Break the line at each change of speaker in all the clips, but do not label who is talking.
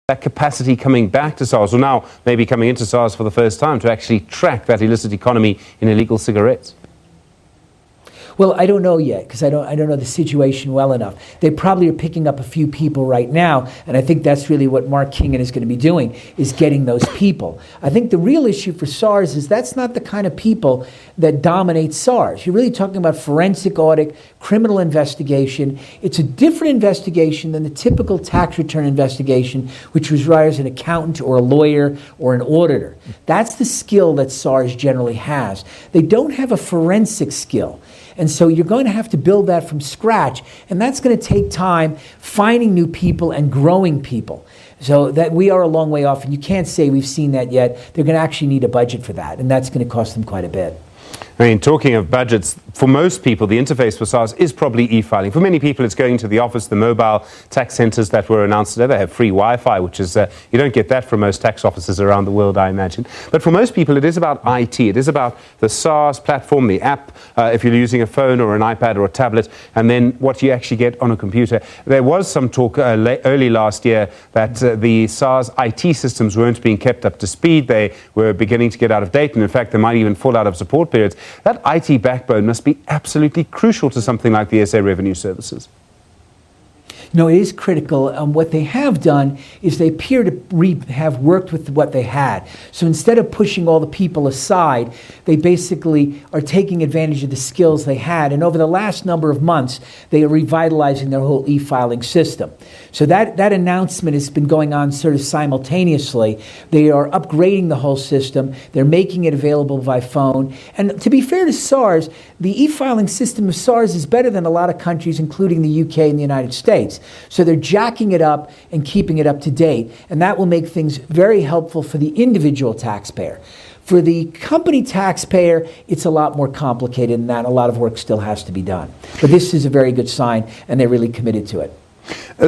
that capacity coming back to SARS, or now maybe coming into SARS for the first time, to actually track that illicit economy in illegal cigarettes?
Well, I don't know yet, because I don't know the situation well enough. They probably are picking up a few people right now, and I think that's really what Mark Kingen is going to be doing, is getting those people. I think the real issue for SARS is that's not the kind of people that dominate SARS. You're really talking about forensic audit, criminal investigation. It's a different investigation than the typical tax return investigation, which requires an accountant or a lawyer or an auditor. That's the skill that SARS generally has. They don't have a forensic skill. And so you're going to have to build that from scratch, and that's going to take time finding new people and growing people. So that we are a long way off, and you can't say we've seen that yet. They're going to actually need a budget for that, and that's going to cost them quite a bit.
I mean, talking of budgets, for most people, the interface for SARS is probably e-filing. For many people, it's going to the office, the mobile tax centers that were announced today. They have free Wi-Fi, which is, you don't get that from most tax offices around the world, I imagine. But for most people, it is about IT. It is about the SARS platform, the app, if you're using a phone or an iPad or a tablet, and then what you actually get on a computer. There was some talk early last year that the SARS IT systems weren't being kept up to speed. They were beginning to get out of date, and in fact, they might even fall out of support periods. That IT backbone must be absolutely crucial to something like the SA Revenue Services.
No, it is critical. What they have done is they appear to have worked with what they had. So instead of pushing all the people aside, they basically are taking advantage of the skills they had. And over the last number of months, they are revitalizing their whole e-filing system. So that announcement has been going on sort of simultaneously. They are upgrading the whole system. They're making it available by phone. And to be fair to SARS, the e-filing system of SARS is better than a lot of countries, including the UK and the United States. So they're jacking it up and keeping it up to date. And that will make things very helpful for the individual taxpayer. For the company taxpayer, it's a lot more complicated than that. A lot of work still has to be done. But this is a very good sign, and they're really committed to it.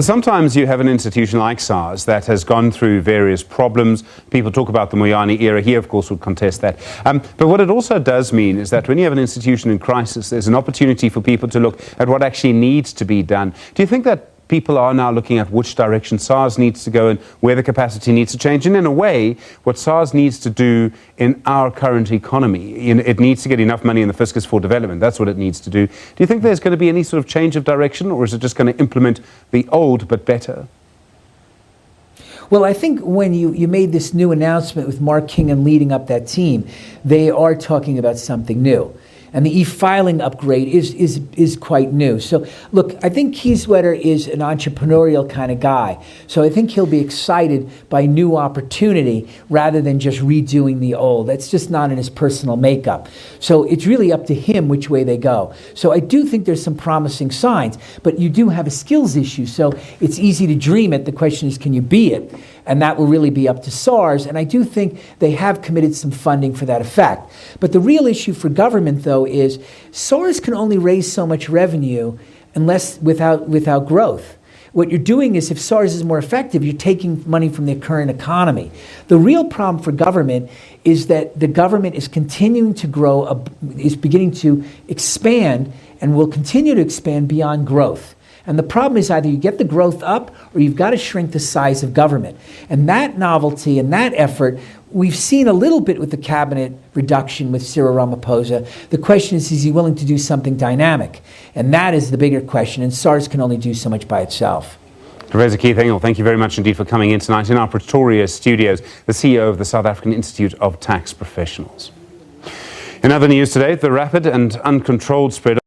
Sometimes you have an institution like SARS that has gone through various problems. People talk about the Moyane era. He, of course, would contest that. But what it also does mean is that when you have an institution in crisis, there's an opportunity for people to look at what actually needs to be done. Do you think that people are now looking at which direction SARS needs to go and where the capacity needs to change? And in a way, what SARS needs to do in our current economy, it needs to get enough money in the fiscus for development. That's what it needs to do. Do you think there's going to be any sort of change of direction, or is it just going to implement the old but better?
Well, I think when you made this new announcement with Mark Kingen leading up that team, they are talking about something new. And the e-filing upgrade is quite new. So, look, I think Kieswetter is an entrepreneurial kind of guy. So I think he'll be excited by new opportunity rather than just redoing the old. That's just not in his personal makeup. So it's really up to him which way they go. So I do think there's some promising signs, but you do have a skills issue. So it's easy to dream it. The question is, can you be it? And that will really be up to SARS. And I do think they have committed some funding for that effect. But the real issue for government, though, is SARS can only raise so much revenue without growth. What you're doing is, if SARS is more effective, you're taking money from the current economy. The real problem for government is that the government is continuing to grow, is beginning to expand, and will continue to expand beyond growth. And the problem is either you get the growth up or you've got to shrink the size of government. And that novelty and that effort, we've seen a little bit with the cabinet reduction with Cyril Ramaphosa. The question is he willing to do something dynamic? And that is the bigger question, and SARS can only do so much by itself.
Professor Keith Engel, thank you very much indeed for coming in tonight in our Pretoria studios, the CEO of the South African Institute of Tax Professionals. In other news today, the rapid and uncontrolled spread